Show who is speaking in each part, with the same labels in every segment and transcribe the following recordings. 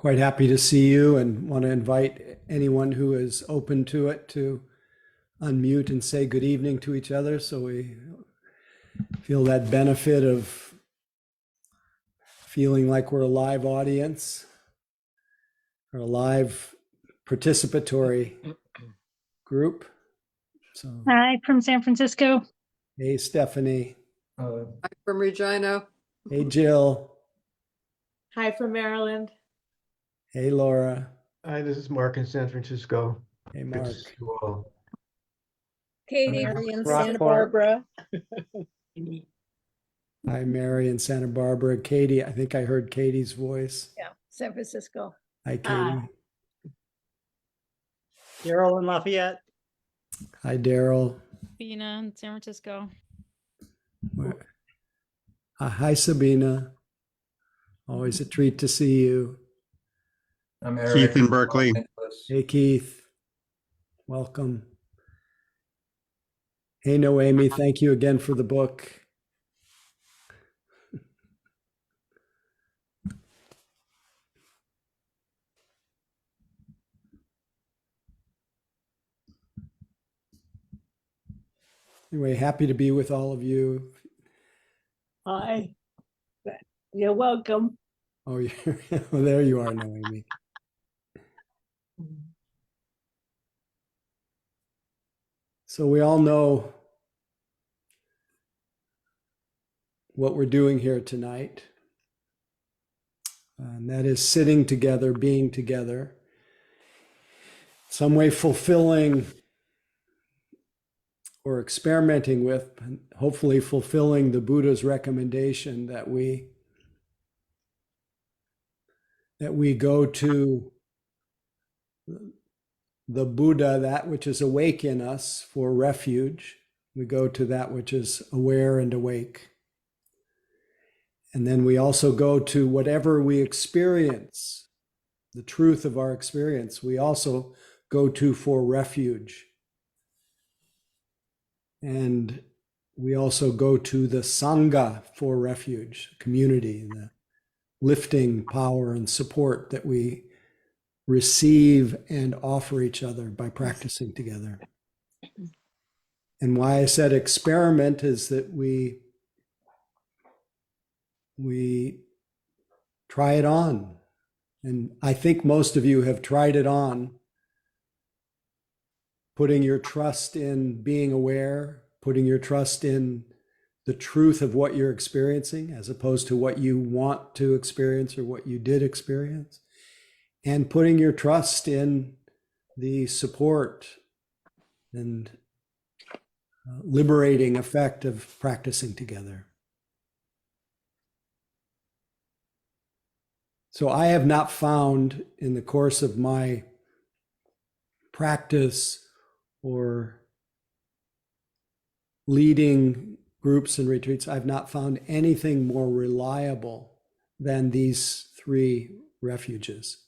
Speaker 1: quite happy to see you and want to invite anyone who is open to it to unmute and say good evening to each other so we feel that benefit of feeling like we're a live audience or a live participatory group. So,
Speaker 2: Hi, from San Francisco.
Speaker 1: hey, Stephanie.
Speaker 3: Hi from Regina.
Speaker 1: Hey, Jill.
Speaker 4: Hi from Maryland.
Speaker 1: Hey, Laura.
Speaker 5: Hi, this is Mark in San Francisco.
Speaker 1: Hey,
Speaker 5: Good
Speaker 1: Mark.
Speaker 5: to see you all.
Speaker 4: Katie in Santa Barbara.
Speaker 1: Hi, Mary in Santa Barbara. Katie, I think I heard Katie's voice.
Speaker 4: Yeah, San Francisco.
Speaker 1: Hi, Katie.
Speaker 6: Daryl in Lafayette.
Speaker 1: Hi, Daryl.
Speaker 2: Bina in San Francisco.
Speaker 1: Hi, Sabina. Always a treat to see you.
Speaker 3: I'm Eric.
Speaker 7: Keith in Berkeley.
Speaker 1: Hey, Keith. Welcome. Hey, Noemi. Thank you again for the book. Anyway, happy to be with all of you.
Speaker 4: Hi. You're welcome.
Speaker 1: Oh, well, there you are, Noemi. So we all know what we're doing here tonight, and that is sitting together, being together, some way fulfilling or experimenting with, and hopefully fulfilling the Buddha's recommendation that we go to the Buddha, that which is awake in us, for refuge. We go to that which is aware and awake. And then we also go to whatever we experience, the truth of our experience, we also go to for refuge. And we also go to the Sangha for refuge, community, the lifting power and support that we receive and offer each other by practicing together. And why I said experiment is that we try it on. And I think most of you have tried it on, putting your trust in being aware, putting your trust in the truth of what you're experiencing as opposed to what you want to experience or what you did experience, and putting your trust in the support and liberating effect of practicing together. So I have not found in the course of my practice or leading groups and retreats, I've not found anything more reliable than these three refuges.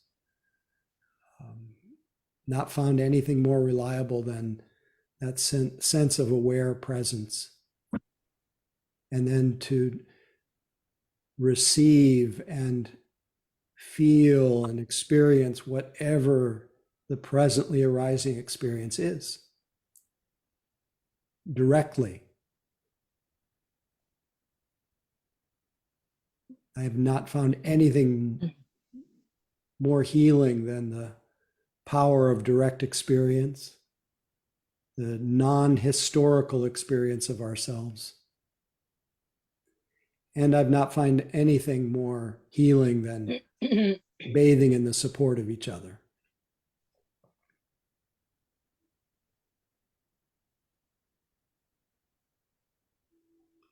Speaker 1: Not found anything more reliable than that sense of aware presence. And then to receive and feel and experience whatever the presently arising experience is directly. I have not found anything more healing than the power of direct experience, the non-historical experience of ourselves. And I've not found anything more healing than bathing in the support of each other.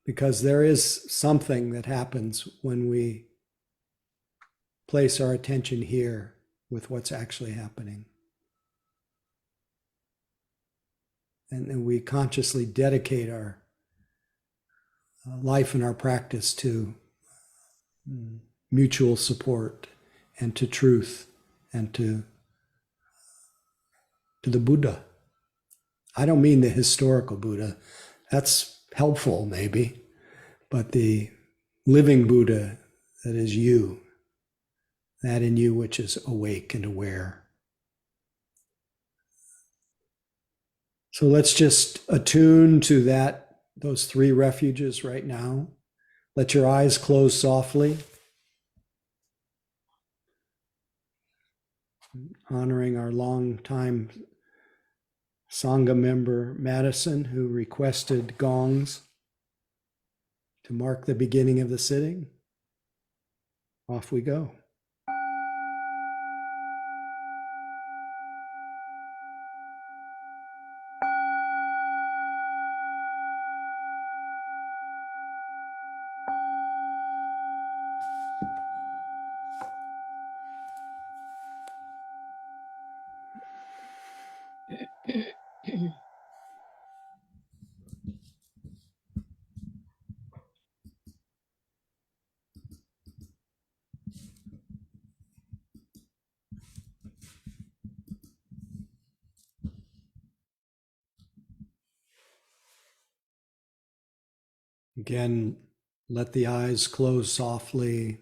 Speaker 1: Because there is something that happens when we place our attention here with what's actually happening. And we consciously dedicate our life and our practice to mutual support and to truth and to the Buddha. I don't mean the historical Buddha. That's helpful maybe, but the living Buddha that is you, that in you which is awake and aware. So let's just attune to those three refuges right now. Let your eyes close softly, honoring our longtime Sangha member, Madison, who requested gongs to mark the beginning of the sitting. Off we go. Again, let the eyes close softly.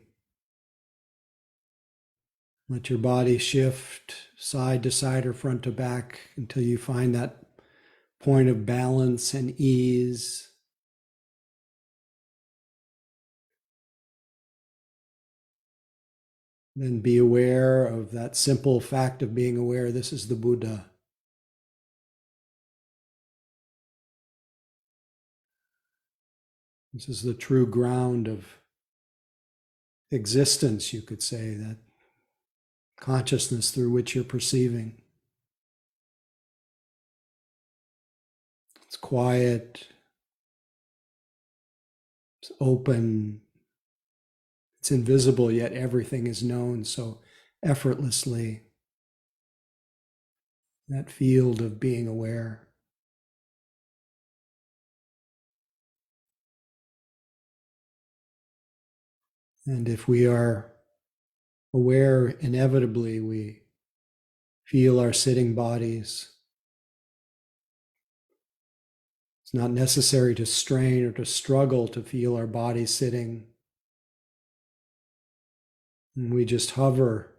Speaker 1: Let your body shift side to side or front to back until you find that point of balance and ease. Then be aware of that simple fact of being aware this is the Buddha. This is the true ground of existence, you could say, that consciousness through which you're perceiving. It's quiet, it's open, it's invisible, yet everything is known so effortlessly. That field of being aware. And if we are aware, inevitably we feel our sitting bodies. It's not necessary to strain or to struggle to feel our body sitting. And we just hover.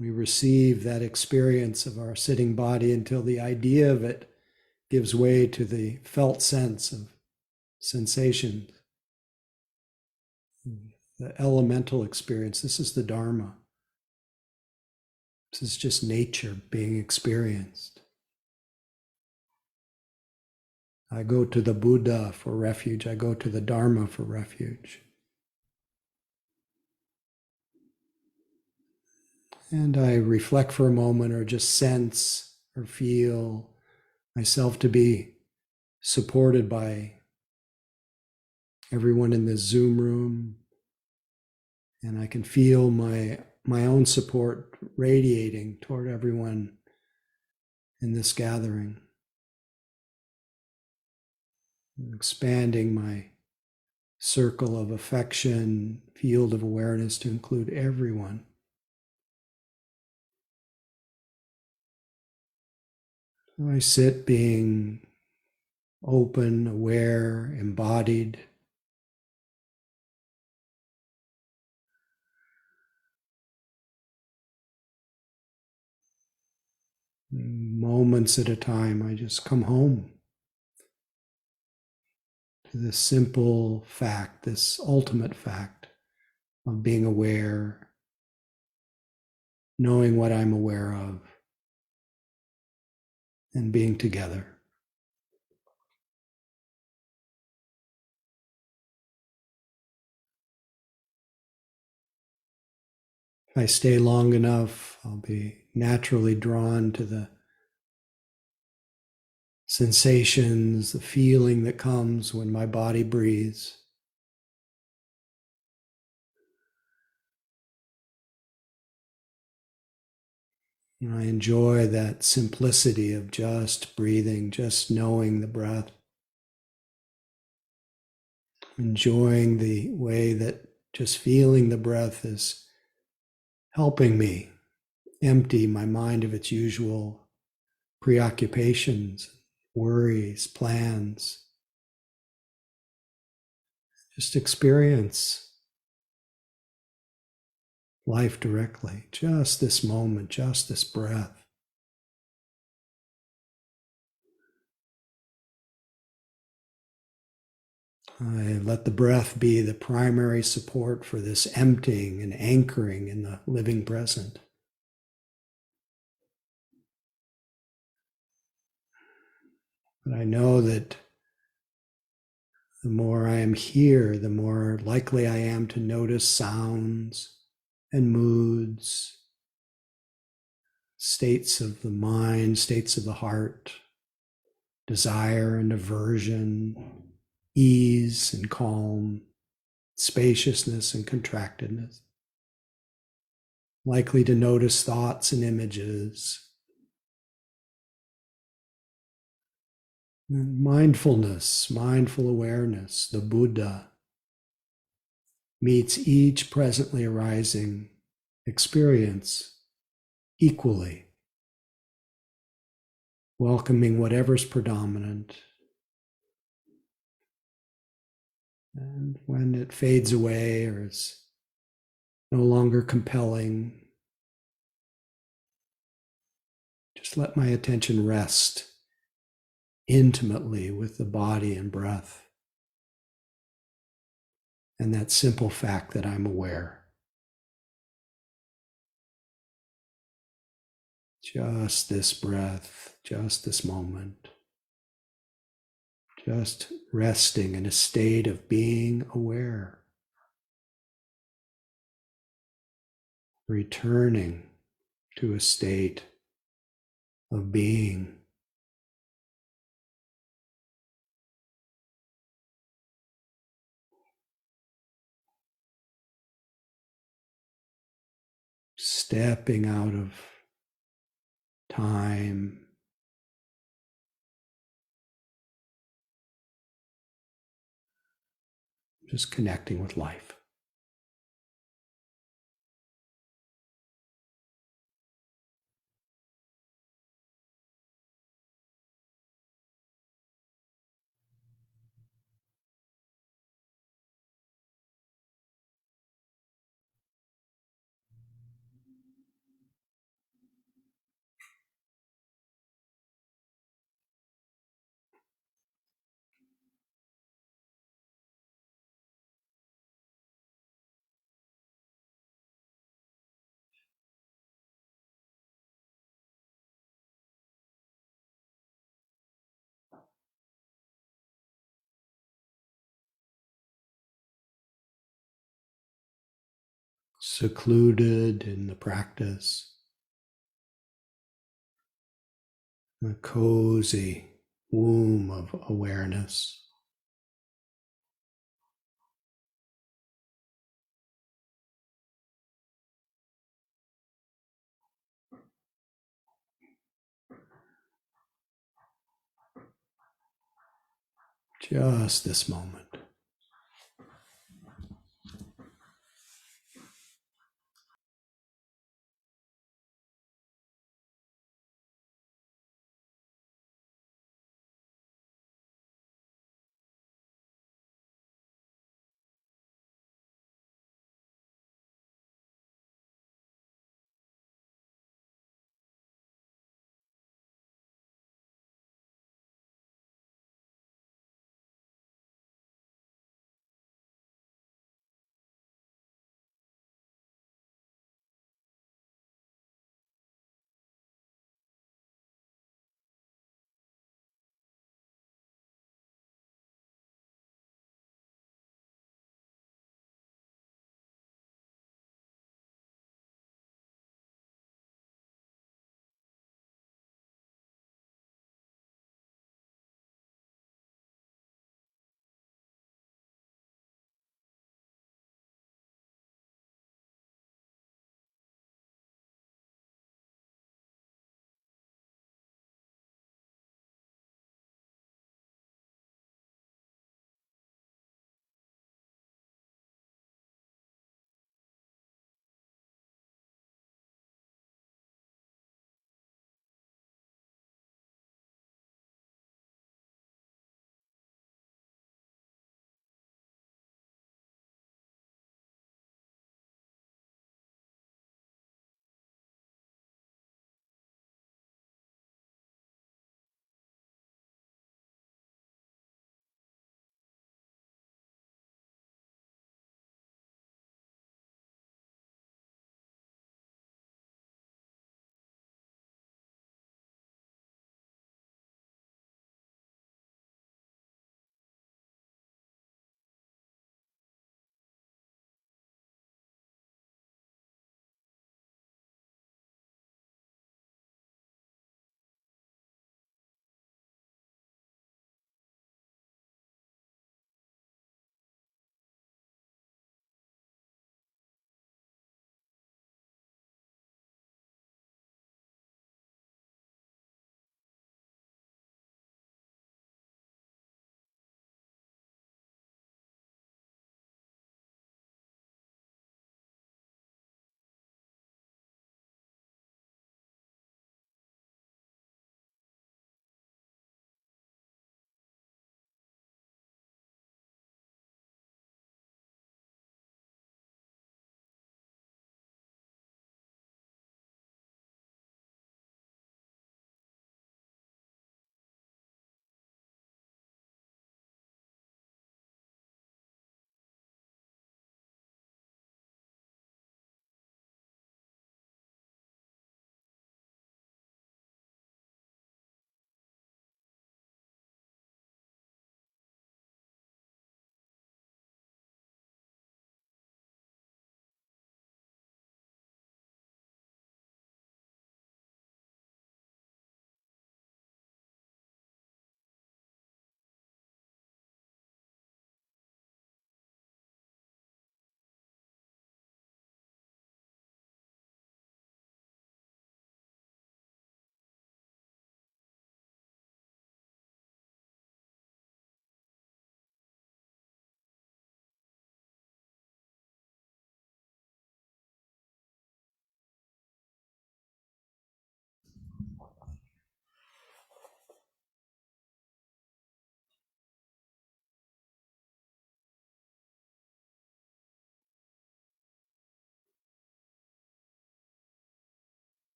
Speaker 1: We receive that experience of our sitting body until the idea of it gives way to the felt sense of sensation. The elemental experience. This is the Dharma. This is just nature being experienced. I go to the Buddha for refuge. I go to the Dharma for refuge. And I reflect for a moment or just sense or feel myself to be supported by everyone in this Zoom room. And I can feel my own support radiating toward everyone in this gathering. Expanding my circle of affection, field of awareness to include everyone. So I sit being open, aware, embodied. Moments at a time, I just come home to this simple fact, this ultimate fact of being aware, knowing what I'm aware of, and being together. If I stay long enough, I'll be naturally drawn to the sensations, the feeling that comes when my body breathes. I enjoy that simplicity of just breathing, just knowing the breath. Enjoying the way that just feeling the breath is helping me empty my mind of its usual preoccupations, worries, plans. Just experience life directly, just this moment, just this breath. I let the breath be the primary support for this emptying and anchoring in the living present. But I know that the more I am here, the more likely I am to notice sounds and moods, states of the mind, states of the heart, desire and aversion, ease and calm, spaciousness and contractedness. Likely to notice thoughts and images. And mindfulness, mindful awareness, the Buddha, meets each presently arising experience equally, welcoming whatever's predominant. And when it fades away or is no longer compelling, just let my attention rest intimately with the body and breath. And that simple fact that I'm aware. Just this breath, just this moment. Just resting in a state of being aware. Returning to a state of being. Stepping out of time. Just connecting with life. Secluded in the practice. A cozy womb of awareness. Just this moment.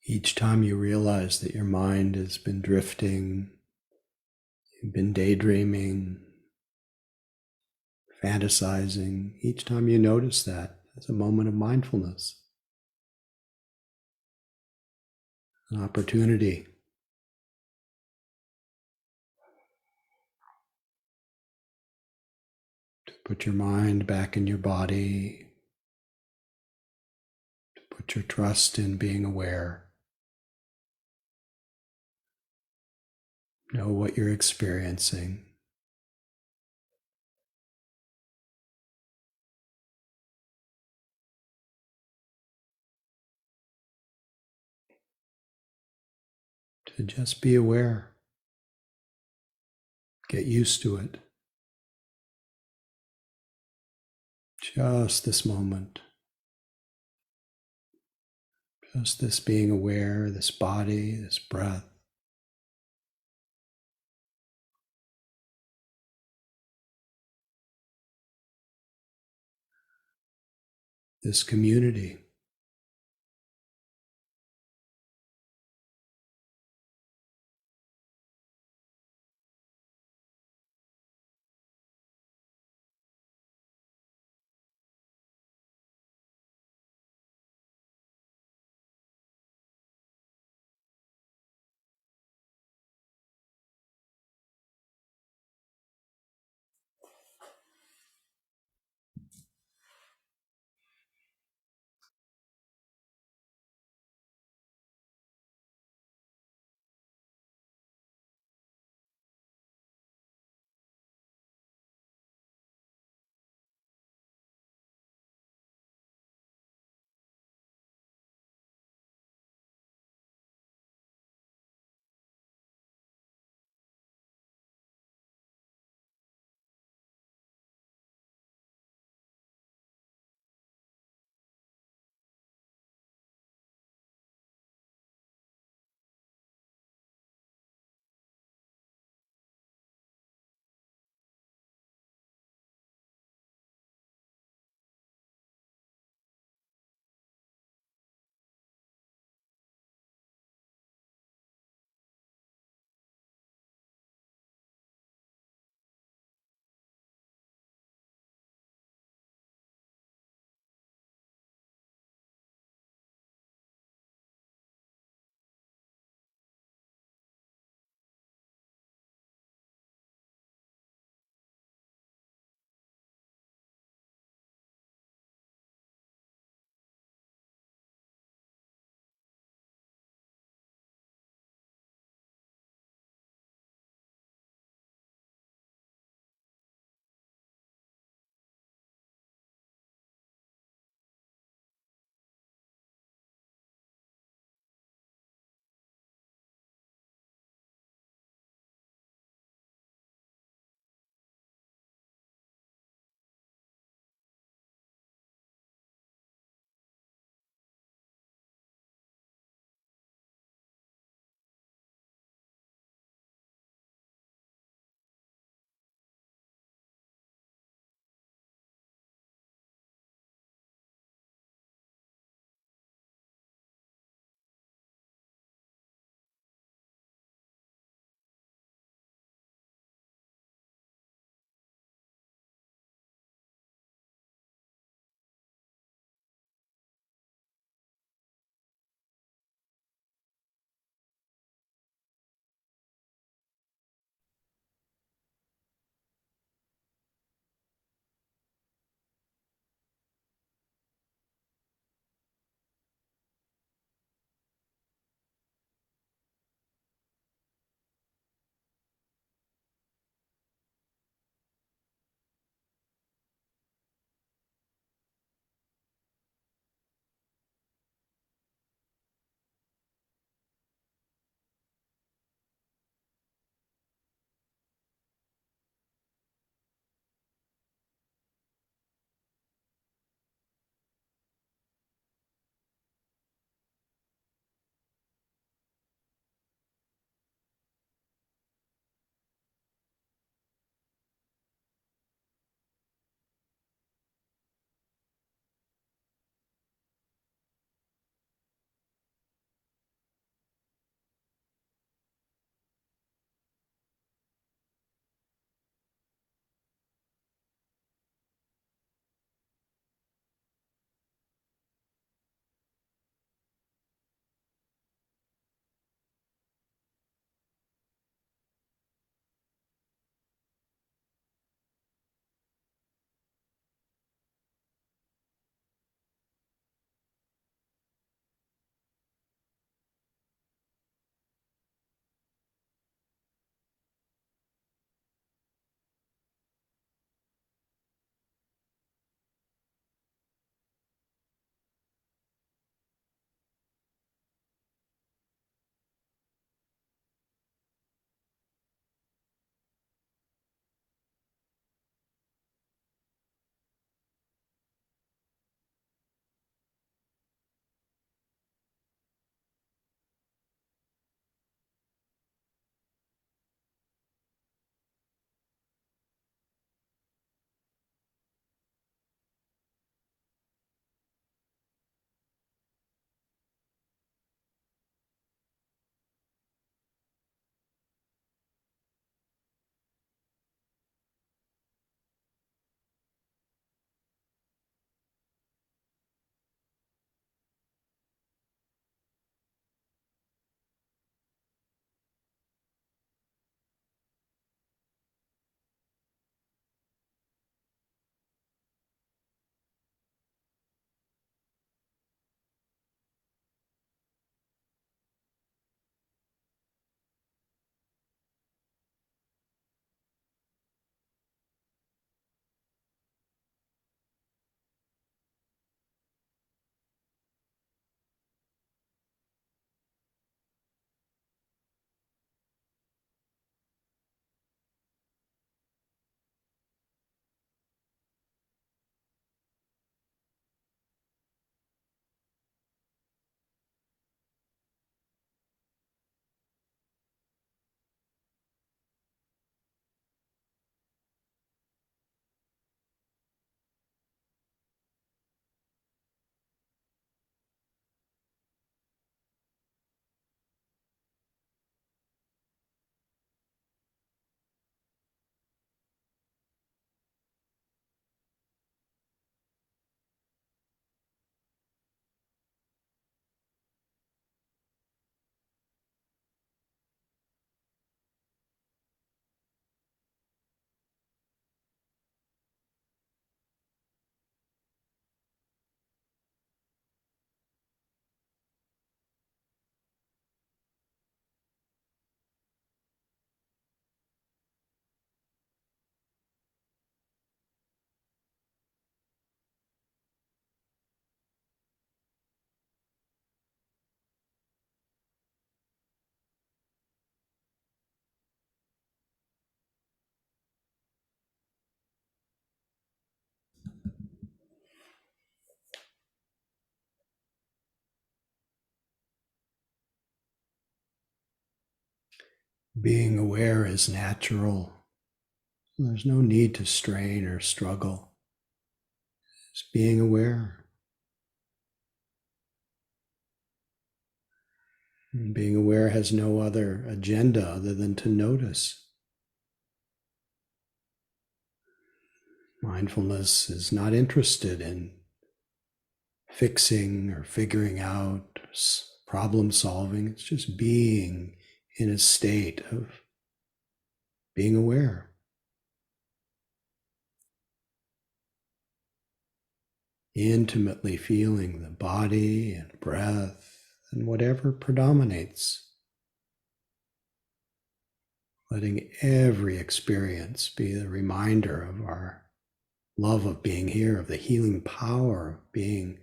Speaker 1: Each time you realize that your mind has been drifting, you've been daydreaming, fantasizing, each time you notice that, it's a moment of mindfulness, an opportunity to put your mind back in your body, to put your trust in being aware. Know what you're experiencing. To just be aware. Get used to it. Just this moment. Just this being aware, this body, this breath. This community. Being aware is natural. There's no need to strain or struggle. Just being aware. And being aware has no other agenda other than to notice. Mindfulness is not interested in fixing or figuring out, problem solving. It's just being in a state of being aware. Intimately feeling the body and breath and whatever predominates. Letting every experience be the reminder of our love of being here, of the healing power of being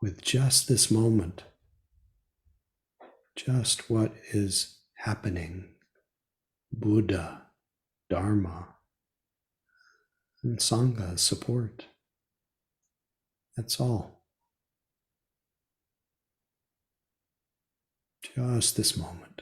Speaker 1: with just this moment, just what is happening. Buddha, Dharma, and Sangha support. That's all. Just this moment.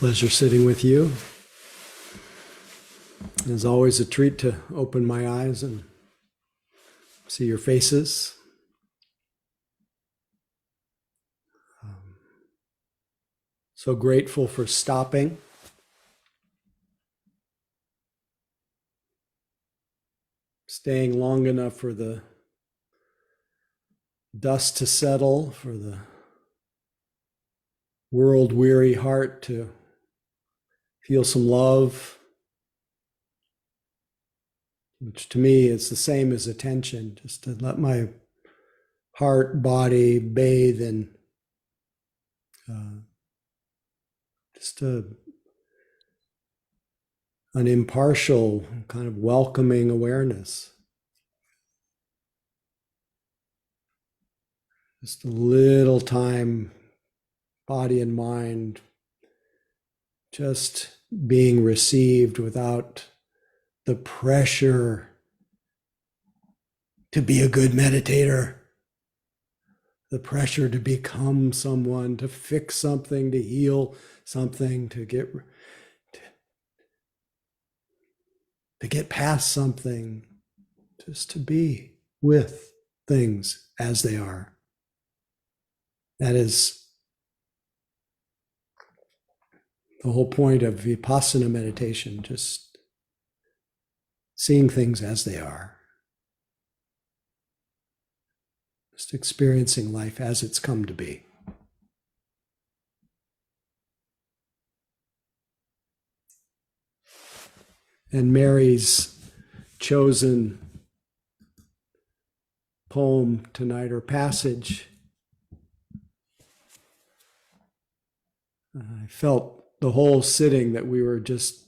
Speaker 1: Pleasure sitting with you. It's always a treat to open my eyes and see your faces. So grateful for stopping. Staying long enough for the dust to settle, for the world-weary heart to feel some love, which to me is the same as attention, just to let my heart, body bathe in just an impartial, kind of welcoming awareness. Just a little time, body and mind, just being received without the pressure to be a good meditator, the pressure to become someone, to fix something, to heal something, to get past something, just to be with things as they are. That is the whole point of Vipassana meditation, just seeing things as they are. Just experiencing life as it's come to be. And Mary's chosen poem tonight, or passage, I felt the whole sitting that we were just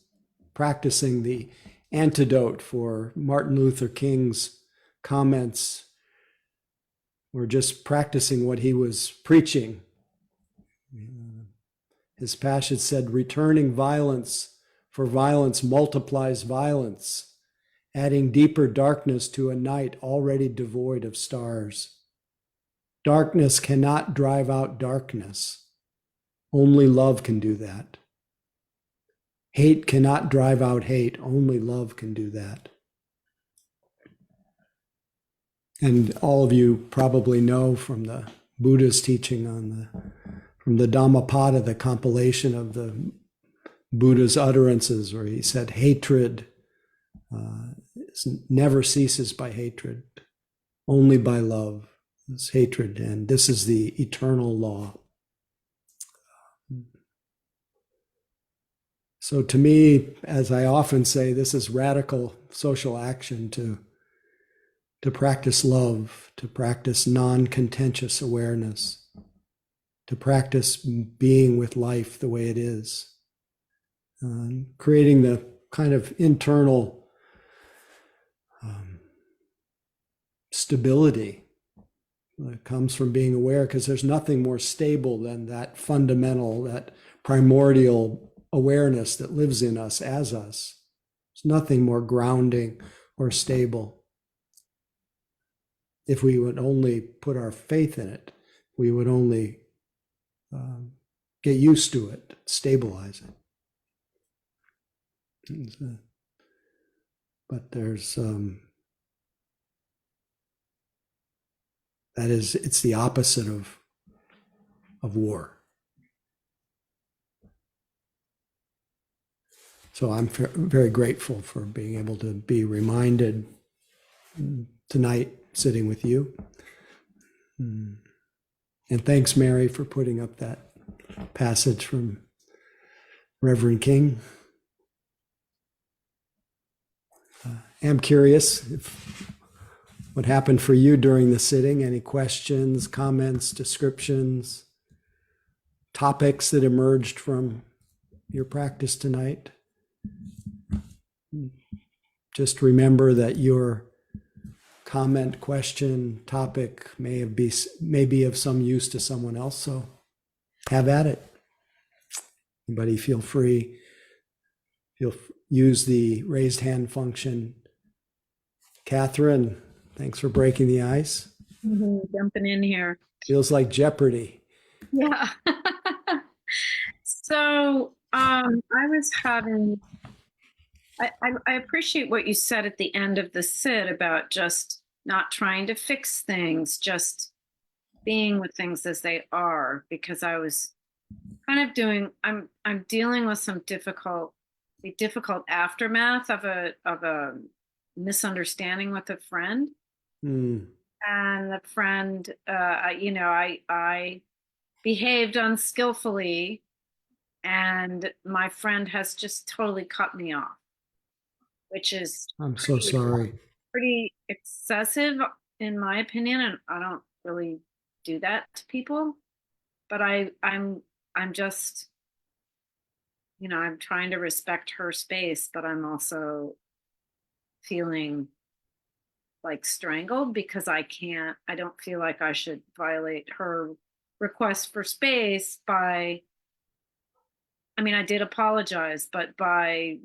Speaker 1: practicing the antidote for Martin Luther King's comments. We're just practicing what he was preaching. His passage said, returning violence for violence multiplies violence, adding deeper darkness to a night already devoid of stars. Darkness cannot drive out darkness. Only love can do that. Hate cannot drive out hate. Only love can do that. And all of you probably know from the Buddha's teaching from the Dhammapada, the compilation of the Buddha's utterances, where he said hatred never ceases by hatred, only by love is hatred, and this is the eternal law. So to me, as I often say, this is radical social action to practice love, to practice non-contentious awareness, to practice being with life the way it is, creating the kind of internal stability that comes from being aware, because there's nothing more stable than that fundamental, that primordial awareness that lives in us as us. There's nothing more grounding or stable. If we would only put our faith in it, we would only get used to it, stabilize it. But there's it's the opposite of war. So I'm very grateful for being able to be reminded tonight, sitting with you. And thanks, Mary, for putting up that passage from Reverend King. I'm curious what happened for you during the sitting. Any questions, comments, descriptions, topics that emerged from your practice tonight? Just remember that your comment, question, topic may be of some use to someone else, so have at it. Anybody feel free. Use the raised hand function. Catherine, thanks for breaking the ice.
Speaker 2: Jumping in here.
Speaker 1: Feels like Jeopardy.
Speaker 2: Yeah. So
Speaker 6: I was having, I appreciate what you said at the end of the sit about just not trying to fix things, just being with things as they are, because I was kind of I'm dealing with some the difficult aftermath of a misunderstanding with a friend.
Speaker 1: Mm,
Speaker 6: And the friend, I behaved unskillfully, and my friend has just totally cut me off, which is
Speaker 1: I'm so sorry.
Speaker 6: pretty excessive in my opinion, and I don't really do that to people. But I'm just, I'm trying to respect her space, but I'm also feeling like strangled because I don't feel like I should violate her request for space by, I mean, I did apologize, but by,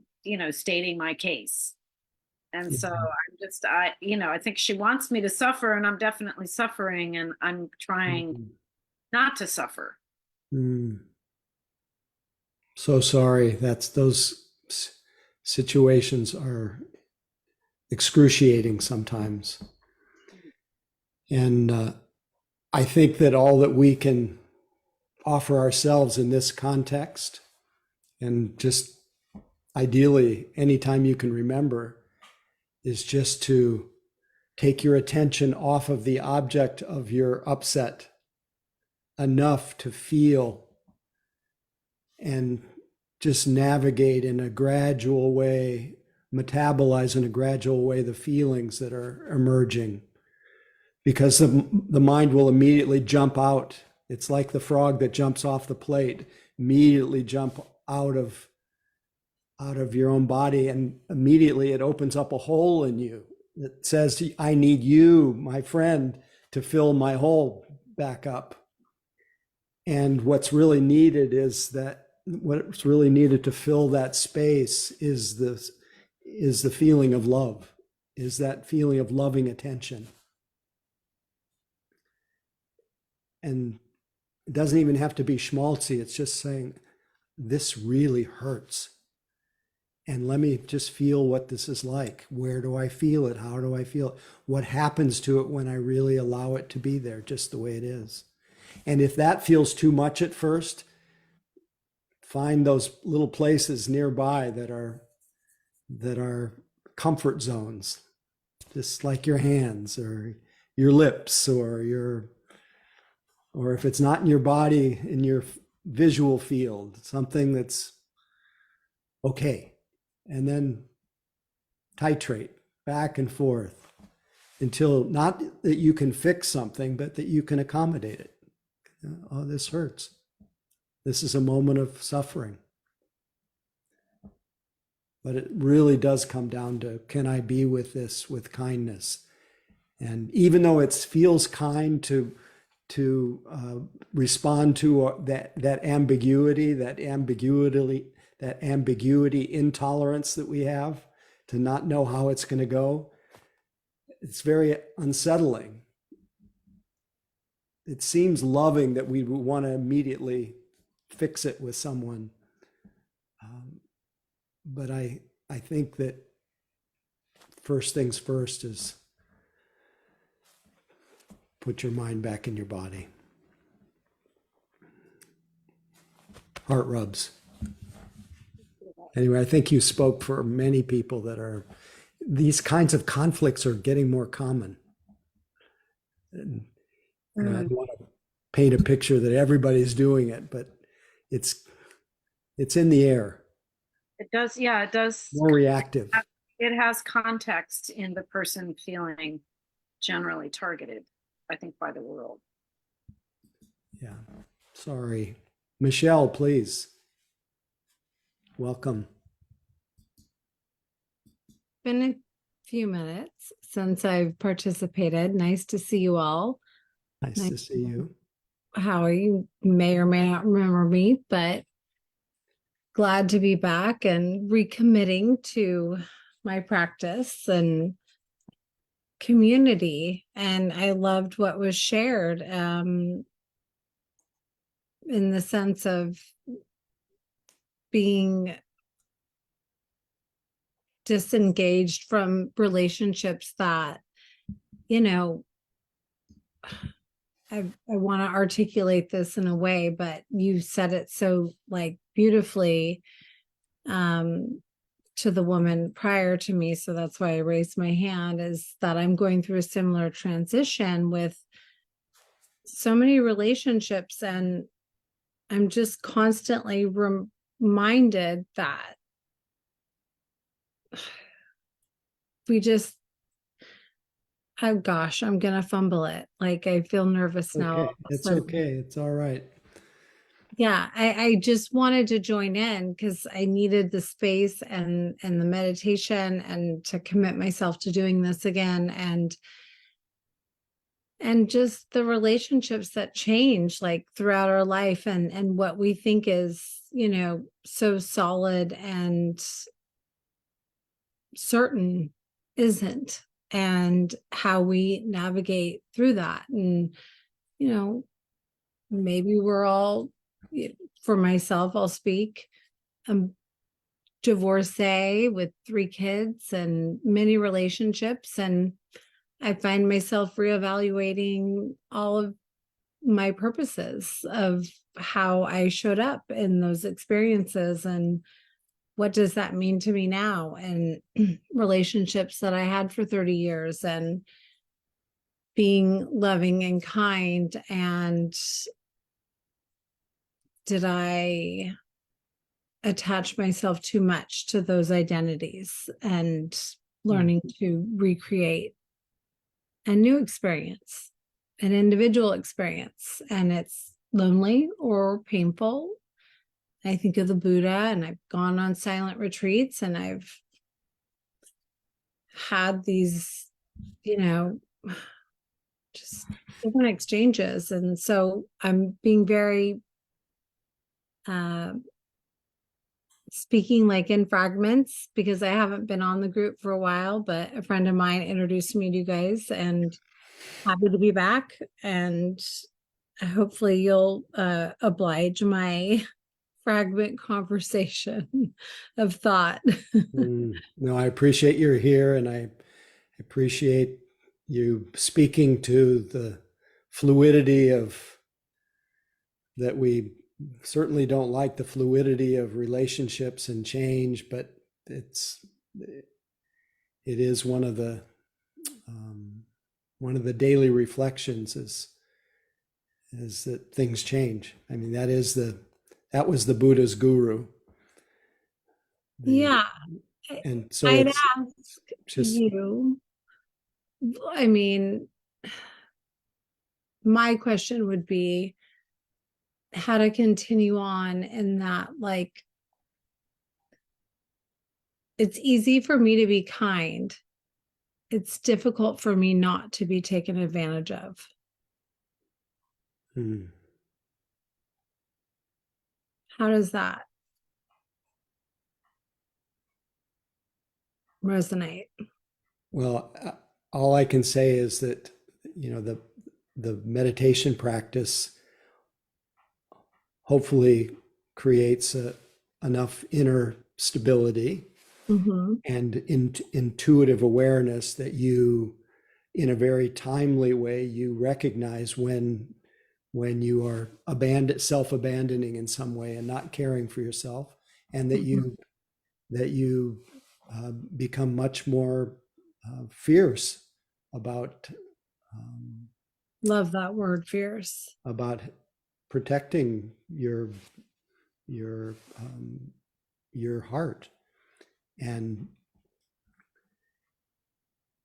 Speaker 6: stating my case. And so I think she wants me to suffer, and I'm definitely suffering, and I'm trying not to suffer.
Speaker 1: Mm. So sorry. Those situations are excruciating sometimes. And I think that all that we can offer ourselves in this context, and just ideally anytime you can remember, is just to take your attention off of the object of your upset enough to feel and just navigate in a gradual way, metabolize in a gradual way the feelings that are emerging. Because the mind will immediately jump out. It's like the frog that jumps off the plate, immediately jump out of your own body, and immediately it opens up a hole in you that says, I need you, my friend, to fill my hole back up. And what's really needed to fill that space is the feeling of love, is that feeling of loving attention. And it doesn't even have to be schmaltzy. It's just saying, this really hurts. And let me just feel what this is like. Where do I feel it? How do I feel it? What happens to it when I really allow it to be there just the way it is? And if that feels too much at first, find those little places nearby that are comfort zones, just like your hands or your lips or if it's not in your body, in your visual field, something that's okay. And then titrate back and forth until not that you can fix something, but that you can accommodate it. Oh, this hurts. This is a moment of suffering. But it really does come down to, can I be with this with kindness? And even though it feels kind to respond to that ambiguity intolerance that we have, to not know how it's going to go, it's very unsettling. It seems loving that we would want to immediately fix it with someone. But I think that first things first is put your mind back in your body. Heart rubs. Anyway, I think you spoke for many people these kinds of conflicts are getting more common. And I don't want to paint a picture that everybody's doing it, but it's in the air.
Speaker 6: It does, yeah, it does.
Speaker 1: More reactive.
Speaker 6: It has context in the person feeling generally targeted, I think, by the world.
Speaker 1: Yeah. Sorry. Michelle, please. Welcome.
Speaker 7: Been a few minutes since I've participated. Nice to see you all.
Speaker 1: Nice to see you.
Speaker 7: Howie, you may or may not remember me, but glad to be back and recommitting to my practice and community. And I loved what was shared in the sense of being disengaged from relationships that, you know, I want to articulate this in a way, but you said it so like beautifully to the woman prior to me. So that's why I raised my hand, is that I'm going through a similar transition with so many relationships, and I'm just constantly reminded that we just, oh gosh, I'm gonna fumble it. Like I feel nervous now.
Speaker 1: Okay, it's okay. It's all right.
Speaker 7: Yeah, I just wanted to join in because I needed the space and the meditation and to commit myself to doing this again, and just the relationships that change like throughout our life, and what we think is, you know, so solid and certain isn't, and how we navigate through that. And you know, maybe we're all, for myself, I'll speak, I'm divorcee with 3 kids and many relationships, and I find myself reevaluating all of my purposes of how I showed up in those experiences, and what does that mean to me now, and relationships that I had for 30 years, and being loving and kind, and did I attach myself too much to those identities, and learning to recreate a new experience, an individual experience, and it's lonely or painful. I think of the Buddha, and I've gone on silent retreats, and I've had these, you know, just different exchanges. And so I'm being very speaking like in fragments because I haven't been on the group for a while, but a friend of mine introduced me to you guys, and happy to be back. And hopefully you'll oblige my fragment conversation of thought.
Speaker 1: No, I appreciate you're here, and I appreciate you speaking to the fluidity of that. We certainly don't like the fluidity of relationships and change, but it is one of the daily reflections is that things change. I mean, that was the Buddha's guru.
Speaker 7: Yeah.
Speaker 1: And so
Speaker 7: I'd
Speaker 1: it's
Speaker 7: ask
Speaker 1: just
Speaker 7: you, I mean, my question would be how to continue on in that, like, it's easy for me to be kind. It's difficult for me not to be taken advantage of. How does that resonate?
Speaker 1: Well, all I can say is that, you know, the meditation practice hopefully creates enough inner stability and intuitive awareness that you, in a very timely way, you recognize when you are self-abandoning in some way and not caring for yourself, and that you become much more fierce about
Speaker 7: Love that word, fierce.
Speaker 1: about protecting your heart, and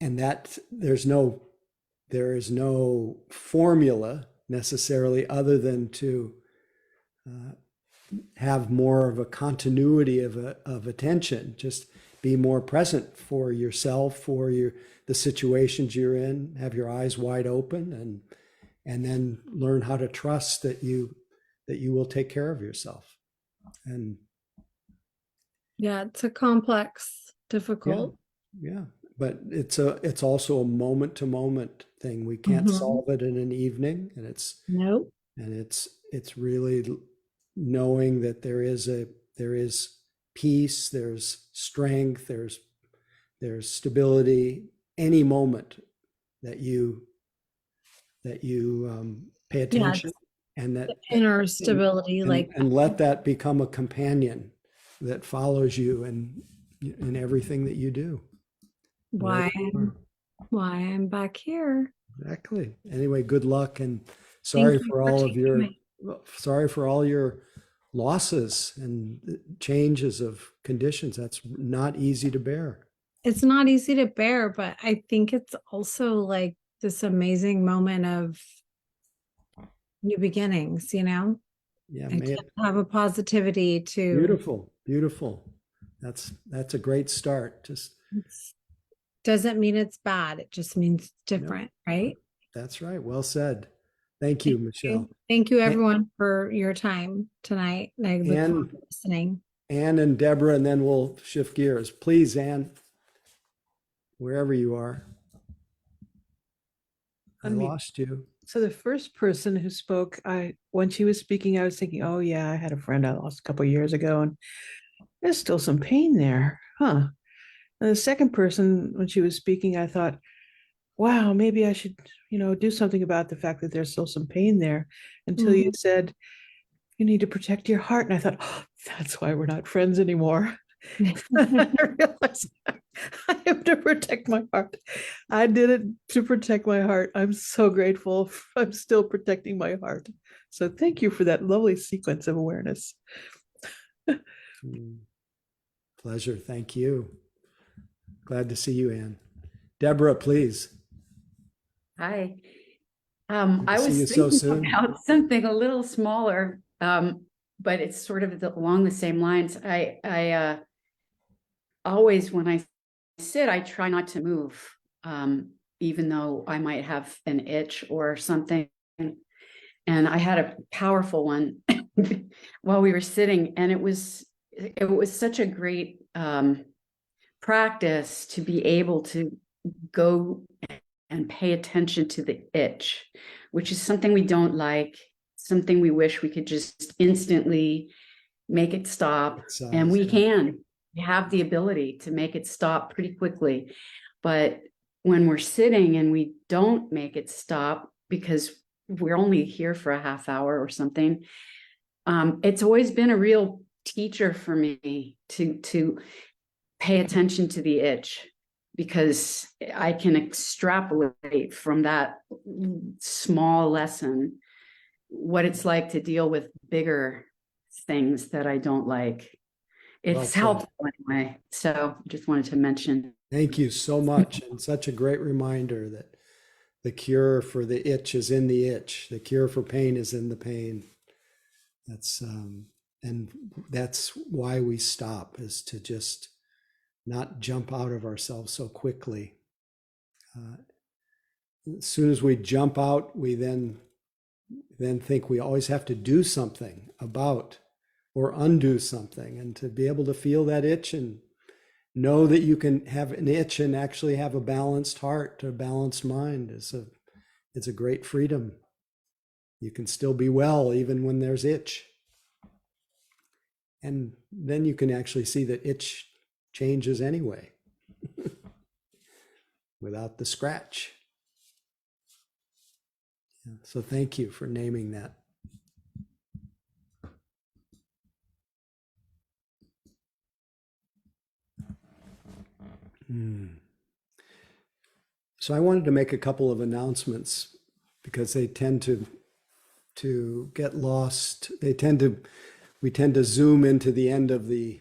Speaker 1: that there is no formula necessarily, other than to have more of a continuity of attention. Just be more present for yourself, for the situations you're in. Have your eyes wide open, and then learn how to trust that you will take care of yourself. And
Speaker 7: Yeah, it's a complex, difficult.
Speaker 1: yeah, but it's also a moment to moment thing. We can't solve it in an evening, and
Speaker 7: Nope.
Speaker 1: it's really knowing that there is there is peace, there's strength, there's stability. Any moment that you pay attention, and that
Speaker 7: Inner stability, like
Speaker 1: and let that become a companion that follows you in everything that you do.
Speaker 7: why
Speaker 1: Wherever you are.
Speaker 7: I'm back here.
Speaker 1: Exactly. Anyway, good luck, and
Speaker 7: Thank
Speaker 1: sorry
Speaker 7: you
Speaker 1: for all of
Speaker 7: taking
Speaker 1: your
Speaker 7: me.
Speaker 1: sorry for all your losses and changes of conditions. That's not easy to bear.
Speaker 7: It's not easy to bear, but I think it's also like this amazing moment of new beginnings, you know?
Speaker 1: Yeah,
Speaker 7: I
Speaker 1: may
Speaker 7: just
Speaker 1: it
Speaker 7: have a positivity to
Speaker 1: beautiful, beautiful. That's a great start. Just
Speaker 7: it's- doesn't mean it's bad. It just means it's
Speaker 1: no,
Speaker 7: different, right?
Speaker 1: that's right. Well said. Thank you, Michelle.
Speaker 7: Thank you
Speaker 1: And-
Speaker 7: everyone for your time tonight. I look forward
Speaker 1: And
Speaker 7: to listening.
Speaker 1: Anne and Deborah, and then we'll shift gears. Please, Anne, wherever you are. I
Speaker 8: Unmute.
Speaker 1: lost you.
Speaker 8: So the first person who spoke, when she was speaking, I was thinking, oh yeah, I had a friend I lost a couple of years ago, and there's still some pain there, huh? And the second person, when she was speaking, I thought, wow, maybe I should, do something about the fact that there's still some pain there. Until you said you need to protect your heart, and I thought, oh, that's why we're not friends anymore. I realized I have to protect my heart. I did it to protect my heart. I'm so grateful. I'm still protecting my heart. So thank you for that lovely sequence of awareness.
Speaker 1: Pleasure. Thank you. Glad to see you, Anne. Deborah, please.
Speaker 9: Hi.
Speaker 1: Good to
Speaker 9: I
Speaker 1: see
Speaker 9: was
Speaker 1: you so
Speaker 9: thinking
Speaker 1: soon.
Speaker 9: about something a little smaller, but it's sort of along the same lines. I always, when I sit, I try not to move, even though I might have an itch or something. And I had a powerful one while we were sitting, and it was such a great practice to be able to go and pay attention to the itch, which is something we don't like, something we wish we could just instantly make it stop. And we can. We have the ability to make it stop pretty quickly. But when we're sitting and we don't make it stop because we're only here for a half hour or something, it's always been a real teacher for me to pay attention to the itch, because I can extrapolate from that small lesson what it's like to deal with bigger things that I don't like. It's helpful anyway. So just wanted to mention.
Speaker 1: Thank you so much. And such a great reminder that the cure for the itch is in the itch. The cure for pain is in the pain. And that's why we stop, is to just not jump out of ourselves so quickly. As soon as we jump out, we then think we always have to do something about or undo something. And to be able to feel that itch and know that you can have an itch and actually have a balanced heart, a balanced mind, it's a great freedom. You can still be well even when there's itch. And then you can actually see that itch changes anyway without the scratch. So thank you for naming that. So I wanted to make a couple of announcements because they tend to get lost. We tend to zoom into the end of the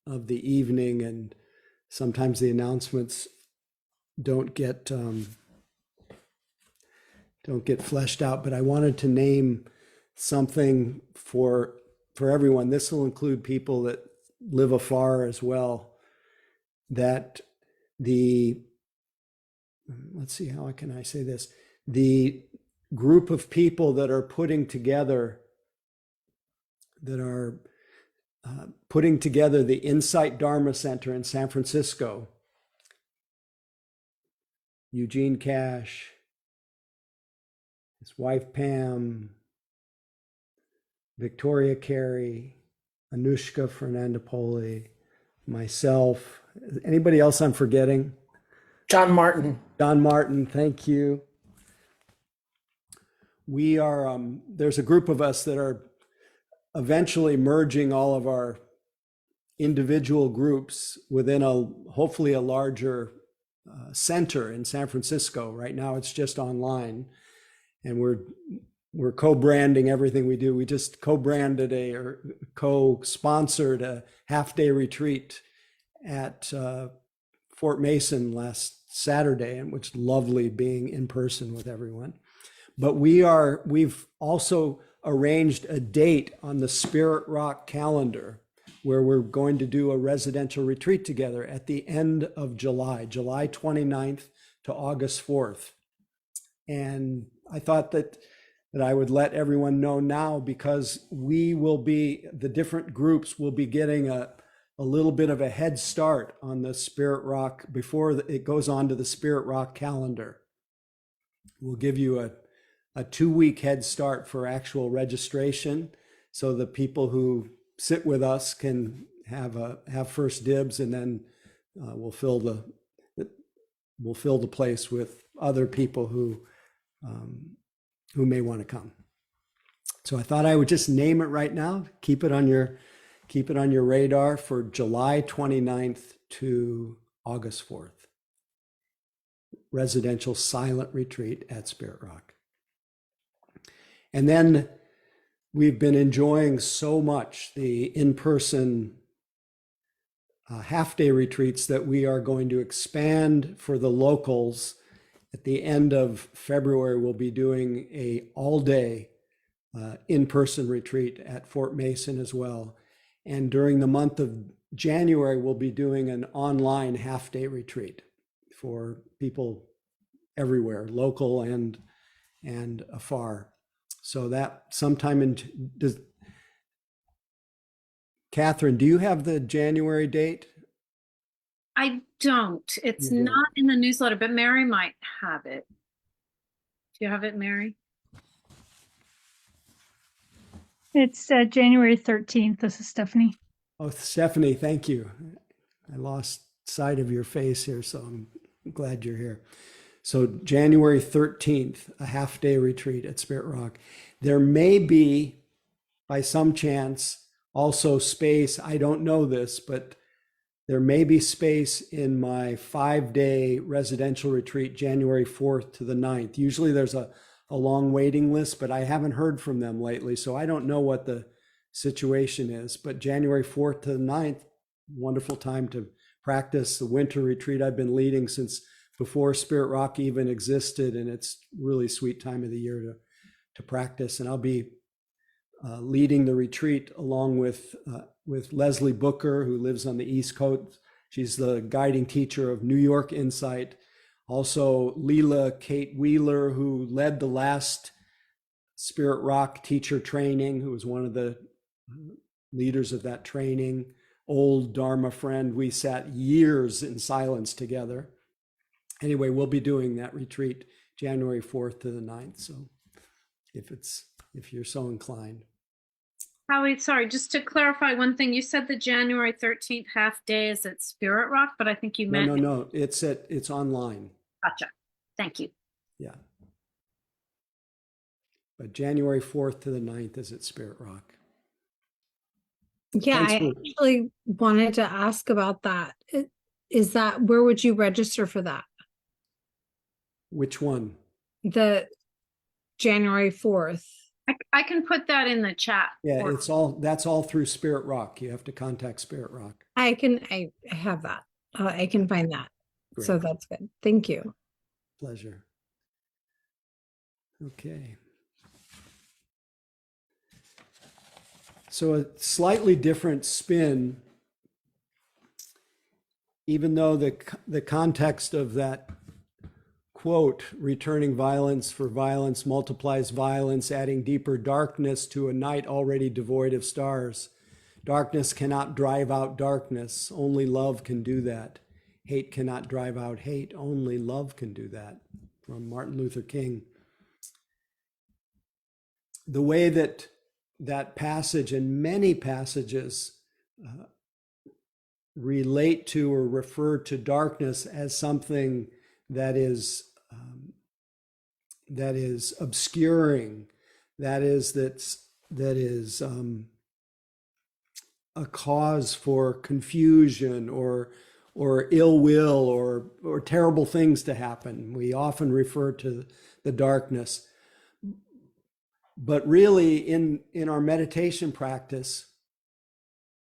Speaker 1: evening, and sometimes the announcements don't get fleshed out. But I wanted to name something for everyone. This will include people that live afar as well. That let's see, how can I say this? The group of people that are putting together the Insight Dharma Center in San Francisco. Eugene Cash, his wife Pam, Victoria Carey, Anushka Fernandopoli, myself. Anybody else I'm forgetting?
Speaker 10: John Martin.
Speaker 1: John Martin, thank you. We are, there's a group of us that are eventually merging all of our individual groups within hopefully a larger center in San Francisco. Right now it's just online, and we're co-branding everything we do. We just co-branded or co-sponsored a half-day retreat at Fort Mason last Saturday, and which lovely being in person with everyone. But we've also arranged a date on the Spirit Rock calendar where we're going to do a residential retreat together at the end of July 29th to August 4th. And I thought that I would let everyone know now, because the different groups will be getting a little bit of a head start on the Spirit Rock before it goes on to the Spirit Rock calendar. We'll give you a 2-week head start for actual registration, so the people who sit with us can have first dibs, and then we'll fill the place with other people who may want to come. So I thought I would just name it right now. Keep it on your radar for July 29th to August 4th. Residential silent retreat at Spirit Rock. And then we've been enjoying so much the in-person half-day retreats that we are going to expand for the locals. At the end of February, we'll be doing a all-day in-person retreat at Fort Mason as well. And during the month of January, we'll be doing an online half-day retreat for people everywhere, local and afar. So that sometime Catherine, do you have the January date?
Speaker 6: I don't. It's
Speaker 1: You don't.
Speaker 6: not in the newsletter, but Mary might have it. Do you have it, Mary?
Speaker 2: It's January 13th. This is Stephanie.
Speaker 1: Oh, Stephanie, thank you. I lost sight of your face here, so I'm glad you're here. So January 13th, a half-day retreat at Spirit Rock. There may be, by some chance, also space. I don't know this, but there may be space in my 5-day residential retreat, January 4th to the 9th. Usually there's a long waiting list, but I haven't heard from them lately, so I don't know what the situation is. But January 4th to the 9th, wonderful time to practice the winter retreat I've been leading since before Spirit Rock even existed, and it's really sweet time of the year to practice. And I'll be leading the retreat along with Leslie Booker, who lives on the East Coast. She's the guiding teacher of New York Insight. Also, Leela Kate Wheeler, who led the last Spirit Rock teacher training, who was one of the leaders of that training. Old Dharma friend. We sat years in silence together. Anyway, we'll be doing that retreat January 4th to the 9th. So if you're so inclined.
Speaker 6: Howie, sorry, just to clarify one thing, you said the January 13th half day is at Spirit Rock, but I think you meant.
Speaker 1: No, it's online.
Speaker 6: Gotcha. Thank you.
Speaker 1: Yeah. But January 4th to the 9th is at Spirit Rock.
Speaker 7: Yeah,
Speaker 1: Thanks
Speaker 7: I
Speaker 1: for-
Speaker 7: actually wanted to ask about that. Is that, where would you register for that?
Speaker 1: Which one?
Speaker 7: The January 4th.
Speaker 6: I can put that in the chat.
Speaker 1: Yeah,
Speaker 6: or-
Speaker 1: that's all through Spirit Rock. You have to contact Spirit Rock.
Speaker 7: I have that. I can find that. So
Speaker 1: Great.
Speaker 7: that's good. Thank you.
Speaker 1: Pleasure. Okay. So a slightly different spin, even though the context of that quote, returning violence for violence multiplies violence, adding deeper darkness to a night already devoid of stars. Darkness cannot drive out darkness. Only love can do that. Hate cannot drive out hate. Only love can do that. From Martin Luther King. The way that that passage and many passages relate to or refer to darkness as something that is obscuring, that is a cause for confusion or ill will or terrible things to happen. We often refer to the darkness. But really, in our meditation practice,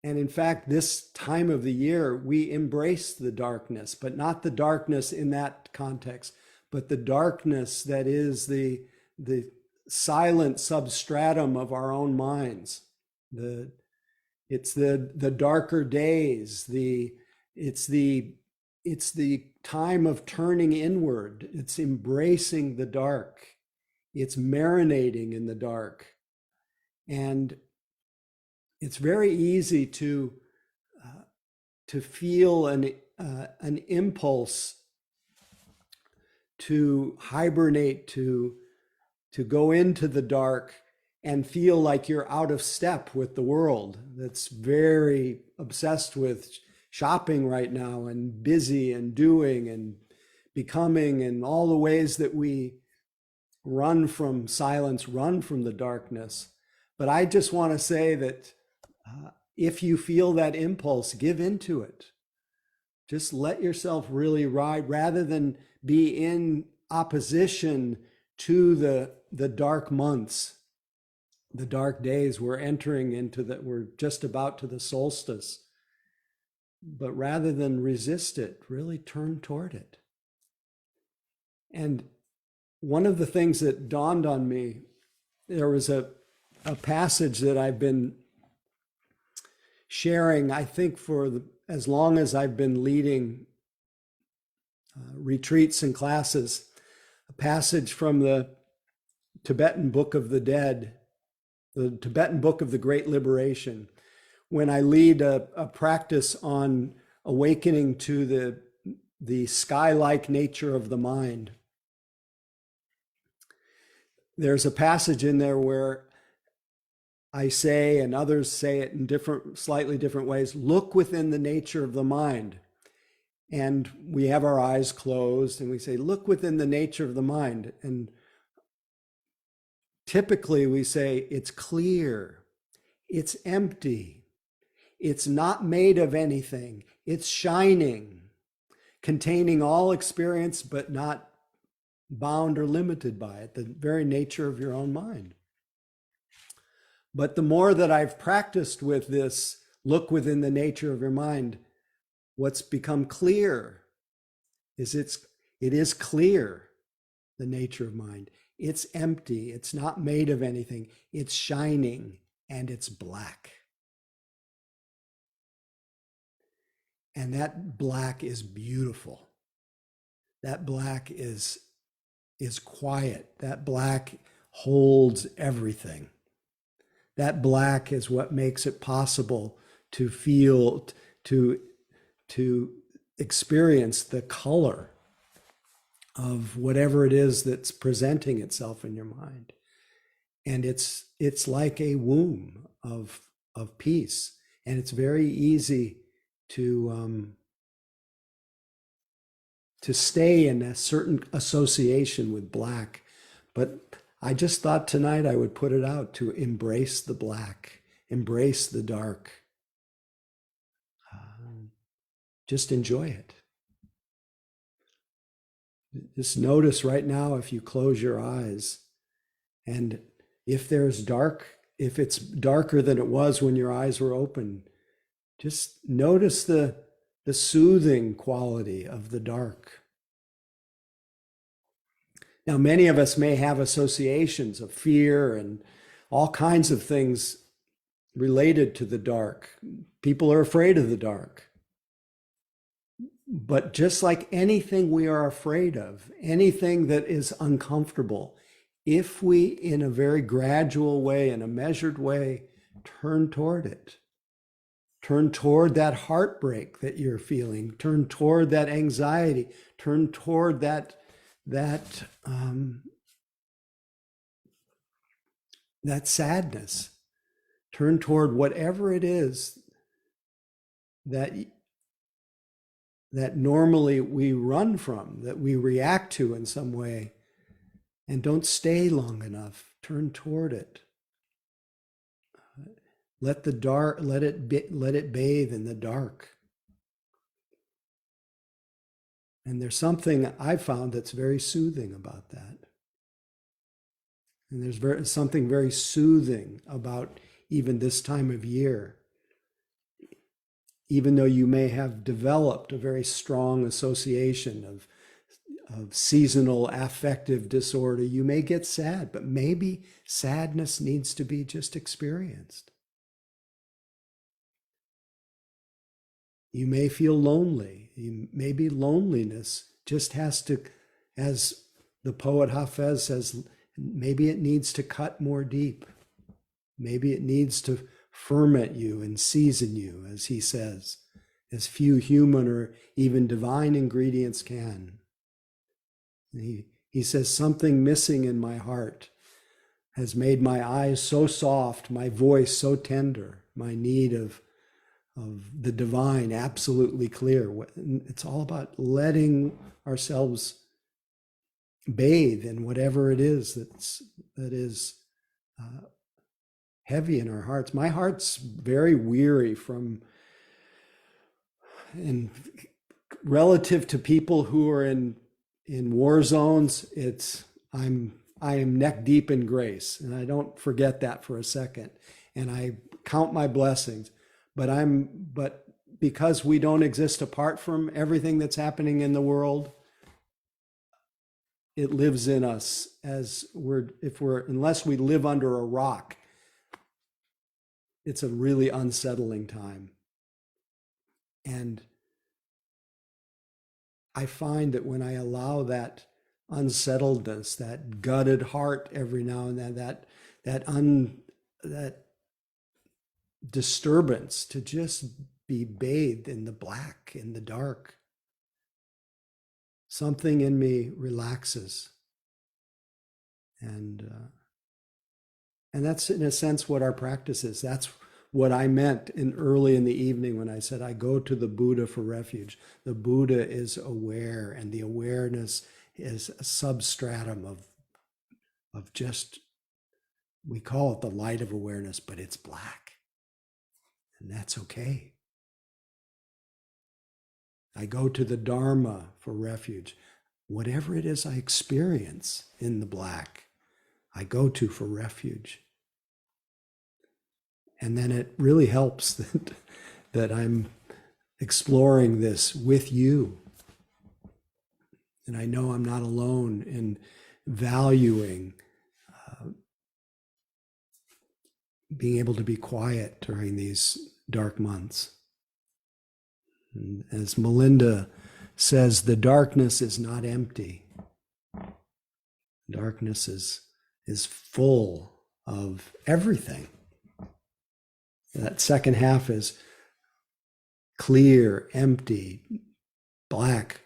Speaker 1: and in fact, this time of the year, we embrace the darkness, but not the darkness in that context, but the darkness that is the silent substratum of our own minds. It's the darker days. It's the time of turning inward. It's embracing the dark. It's marinating in the dark. And it's very easy to feel an impulse to hibernate, to go into the dark and feel like you're out of step with the world that's very obsessed with shopping right now and busy and doing and becoming, and all the ways that we run from silence, run from the darkness. But I just want to say that if you feel that impulse, give into it. Just let yourself really ride, rather than be in opposition to the dark months, the dark days. We're entering into that. We're just about to the solstice. But rather than resist it, really turn toward it. And one of the things that dawned on me, there was a passage that I've been sharing, I think, as long as I've been leading retreats and classes, a passage from the Tibetan Book of the Dead, the Tibetan Book of the Great Liberation. When I lead a practice on awakening to the sky-like nature of the mind, there's a passage in there where I say, and others say it in slightly different ways, look within the nature of the mind. And we have our eyes closed and we say, look within the nature of the mind. And typically we say, it's clear, it's empty, it's not made of anything, it's shining, containing all experience, but not bound or limited by it, the very nature of your own mind. But the more that I've practiced with this, look within the nature of your mind, what's become clear is it is clear, the nature of mind. It's empty, it's not made of anything, it's shining, and it's black. And that black is beautiful. That black is quiet. That black holds everything. That black is what makes it possible to feel, to experience the color of whatever it is that's presenting itself in your mind. And it's like a womb of peace. And it's very easy to stay in a certain association with black. But I just thought tonight I would put it out to embrace the black, embrace the dark. Just enjoy it. Just notice right now if you close your eyes, and if there's dark, if it's darker than it was when your eyes were open, just notice the soothing quality of the dark. Now, many of us may have associations of fear and all kinds of things related to the dark. People are afraid of the dark. But just like anything we are afraid of, anything that is uncomfortable, if we, in a very gradual way, in a measured way, turn toward it, turn toward that heartbreak that you're feeling, turn toward that anxiety, turn toward that sadness, turn toward whatever it is that normally we run from, that we react to in some way, and don't stay long enough. Turn toward it. Let it bathe in the dark. And there's something I've found that's very soothing about that. And there's something very soothing about even this time of year. Even though you may have developed a very strong association of seasonal affective disorder, you may get sad, but maybe sadness needs to be just experienced. You may feel lonely. Maybe loneliness just has to, as the poet Hafez says, maybe it needs to cut more deep. Maybe it needs to ferment you and season you, as he says, as few human or even divine ingredients can. He says, something missing in my heart has made my eyes so soft, my voice so tender, my need of the divine absolutely clear. It's all about letting ourselves bathe in whatever it is that is heavy in our hearts. My heart's very weary from, and relative to people who are in war zones, I am neck deep in grace, and I don't forget that for a second. And I count my blessings, but because we don't exist apart from everything that's happening in the world, it lives in us unless we live under a rock, it's a really unsettling time. And I find that when I allow that unsettledness, that gutted heart every now and then, that disturbance to just be bathed in the black, in the dark, something in me relaxes. And that's in a sense what our practice is. That's what I meant early in the evening when I said I go to the Buddha for refuge. The Buddha is aware, and the awareness is a substratum of just, we call it the light of awareness, but it's black. And that's okay. I go to the Dharma for refuge. Whatever it is I experience in the black, I go to for refuge. And then it really helps that I'm exploring this with you. And I know I'm not alone in valuing being able to be quiet during these dark months. And as Melinda says, the darkness is not empty. Darkness is full of everything. That second half is clear, empty, black,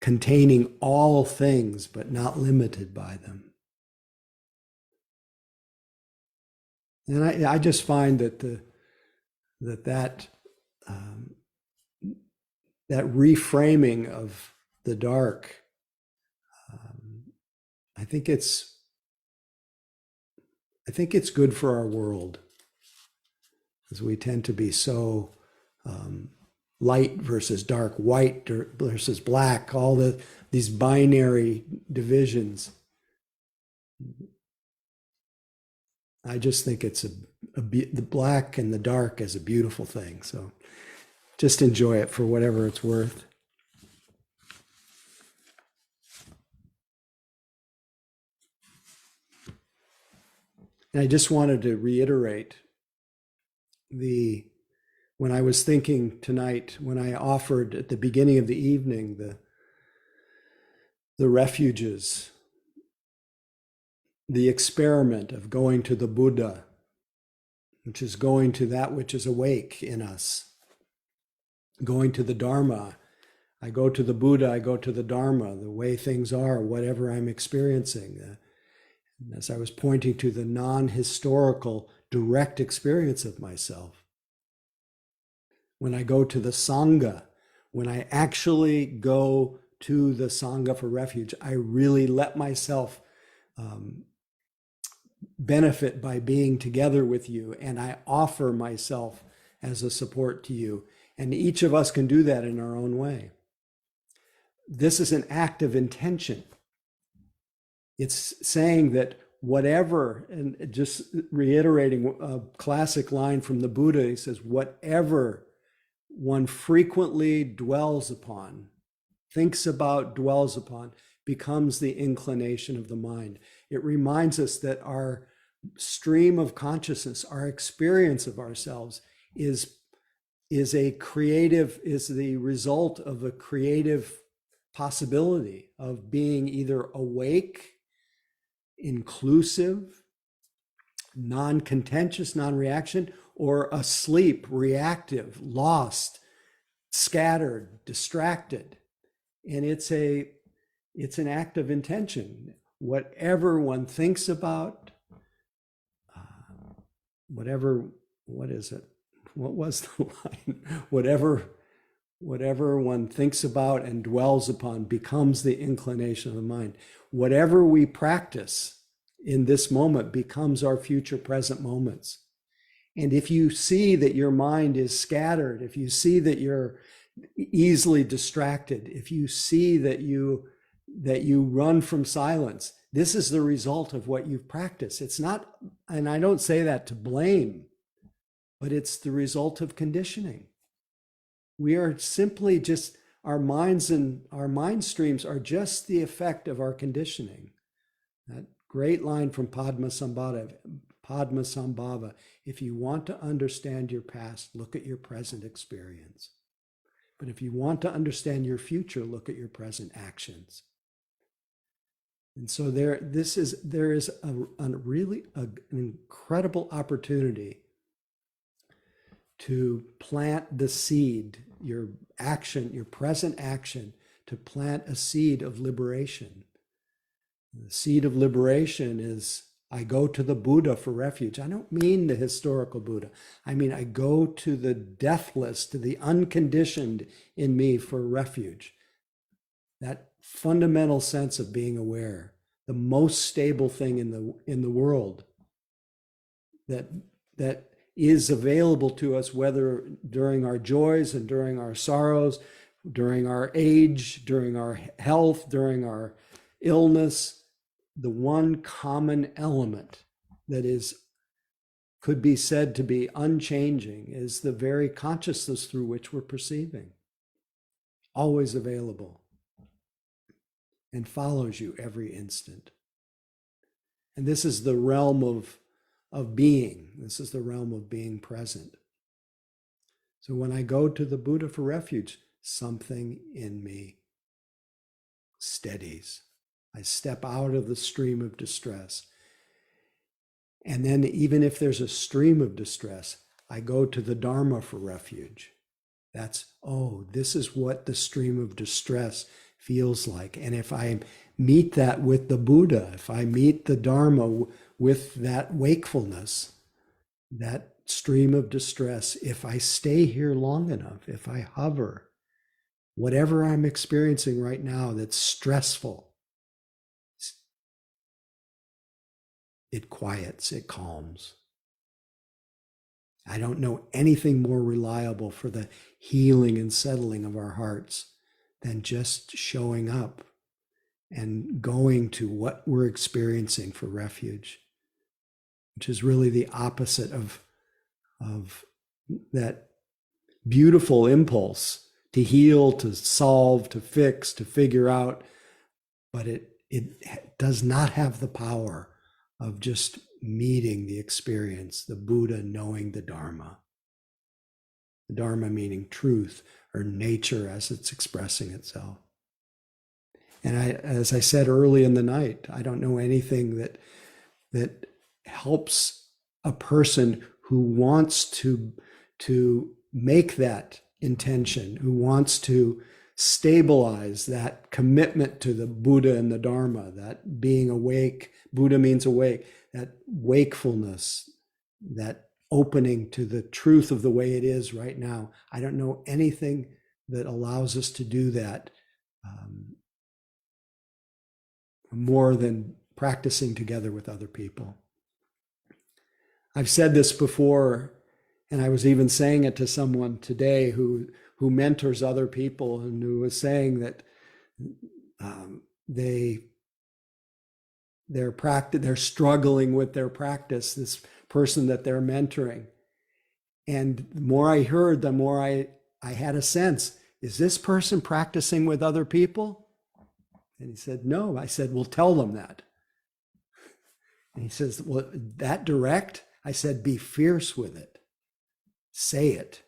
Speaker 1: containing all things, but not limited by them. And I just find that that reframing of the dark, I think it's good for our world, because we tend to be so light versus dark, white versus black, all these binary divisions. I just think it's the black and the dark is a beautiful thing. So just enjoy it for whatever it's worth. And I just wanted to reiterate when I was thinking tonight, when I offered at the beginning of the evening the refuges, the experiment of going to the Buddha, which is going to that which is awake in us, going to the Dharma. I go to the Buddha, I go to the Dharma, the way things are, whatever I'm experiencing. As I was pointing to the non-historical direct experience of myself. When I go to the Sangha, when I actually go to the Sangha for refuge, I really let myself benefit by being together with you, and I offer myself as a support to you. And each of us can do that in our own way. This is an act of intention. It's saying that whatever, and just reiterating a classic line from the Buddha, he says, whatever one frequently dwells upon, thinks about, dwells upon, becomes the inclination of the mind. It reminds us that our stream of consciousness, our experience of ourselves is the result of a creative possibility of being either awake, inclusive, non-contentious, non-reaction, or asleep, reactive, lost, scattered, distracted. And it's an act of intention. Whatever one thinks about, what is it? What was the line? Whatever one thinks about and dwells upon becomes the inclination of the mind. Whatever we practice in this moment becomes our future present moments. And if you see that your mind is scattered, if you see that you're easily distracted, if you see that you run from silence, this is the result of what you've practiced. It's not, and I don't say that to blame, but it's the result of conditioning. We are simply just, our minds and our mind streams are just the effect of our conditioning. That great line from Padmasambhava, if you want to understand your past, look at your present experience. But if you want to understand your future, look at your present actions. And so there is an incredible opportunity to plant the seed, your action, your present action, to plant a seed of liberation. The seed of liberation is, I go to the Buddha for refuge. I don't mean the historical Buddha. I mean, I go to the deathless, to the unconditioned in me for refuge. That fundamental sense of being aware, the most stable thing in the world that is available to us, whether during our joys and during our sorrows, during our age, during our health, during our illness. The one common element that could be said to be unchanging is the very consciousness through which we're perceiving. Always available and follows you every instant. And this is the realm of being. This is the realm of being present. So when I go to the Buddha for refuge, something in me steadies. I step out of the stream of distress. And then even if there's a stream of distress, I go to the Dharma for refuge. This is what the stream of distress feels like. And if I meet that with the Buddha, if I meet the Dharma with that wakefulness, that stream of distress, if I stay here long enough, if I hover, whatever I'm experiencing right now that's stressful, it quiets, it calms. I don't know anything more reliable for the healing and settling of our hearts than just showing up and going to what we're experiencing for refuge, which is really the opposite of that beautiful impulse to heal, to solve, to fix, to figure out, but it does not have the power of just meeting the experience, the Buddha knowing the Dharma. The Dharma meaning truth or nature as it's expressing itself. And as I said early in the night, I don't know anything that helps a person who wants to make that intention, who wants to stabilize that commitment to the Buddha and the Dharma, that being awake. Buddha means awake, that wakefulness, that opening to the truth of the way it is right now. I don't know anything that allows us to do that more than practicing together with other people. I've said this before, and I was even saying it to someone today who mentors other people, and who was saying that they're struggling with their practice, this person that they're mentoring. And the more I heard, the more I had a sense, is this person practicing with other people? And he said, no. I said, well, tell them that. And he says, well, that direct? I said, be fierce with it. Say it.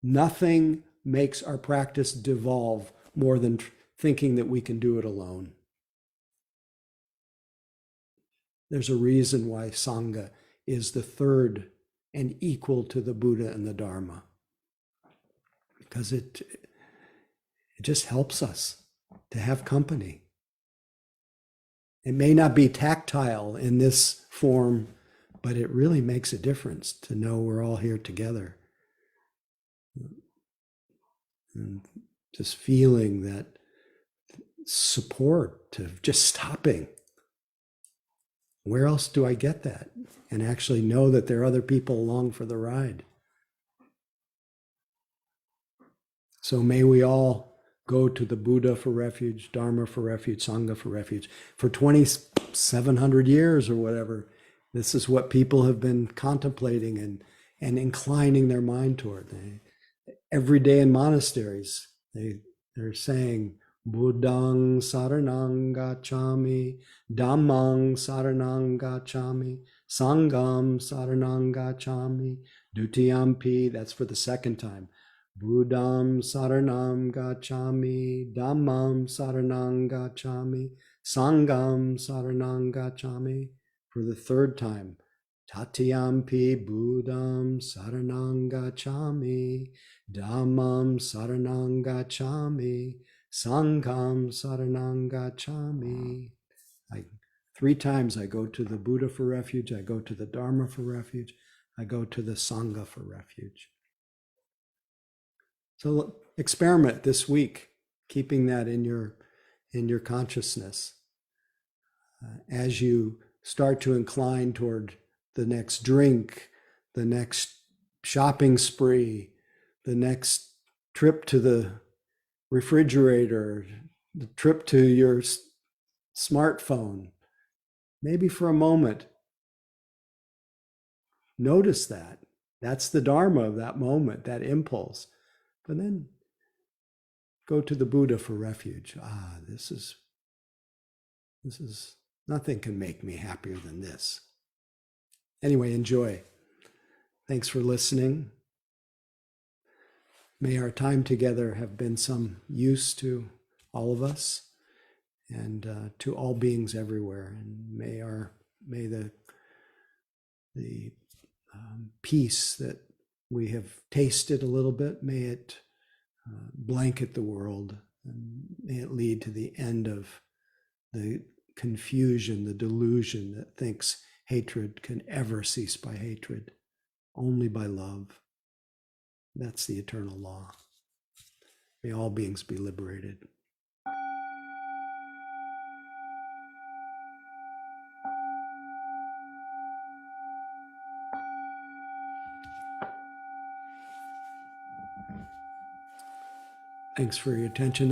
Speaker 1: Nothing makes our practice devolve more than thinking that we can do it alone. There's a reason why Sangha is the third and equal to the Buddha and the Dharma, because it just helps us to have company. It may not be tactile in this form, but it really makes a difference to know we're all here together. And just feeling that support to just stopping. Where else do I get that? And actually know that there are other people along for the ride. So may we all go to the Buddha for refuge, Dharma for refuge, Sangha for refuge. For 2,700 years or whatever, this is what people have been contemplating and inclining their mind toward. Every day in monasteries, they're saying, Buddhang saranang gacchami, Dhammang saranang gacchami, Sangham saranang gacchami, Dutiyampi, that's for the second time. Buddham saranam gacchami, Dhammam saranang gacchami, Sangham saranang gacchami, for the third time. Tatiyampi Buddham saranang gacchami, Dhammam saranang gacchami, Sangham saranang gacchami. 3 times I go to the Buddha for refuge, I go to the Dharma for refuge, I go to the Sangha for refuge. So experiment this week, keeping that in your consciousness. As you start to incline toward the next drink, the next shopping spree, the next trip to the refrigerator, the trip to your smartphone, maybe for a moment, notice that. That's the Dharma of that moment, that impulse. But then go to the Buddha for refuge. This is, nothing can make me happier than this. Anyway, enjoy. Thanks for listening. May our time together have been some use to all of us and to all beings everywhere. And may the peace that we have tasted a little bit, may it blanket the world, and may it lead to the end of the confusion, the delusion that thinks hatred can ever cease by hatred, only by love. That's the eternal law. May all beings be liberated. Thanks for your attention.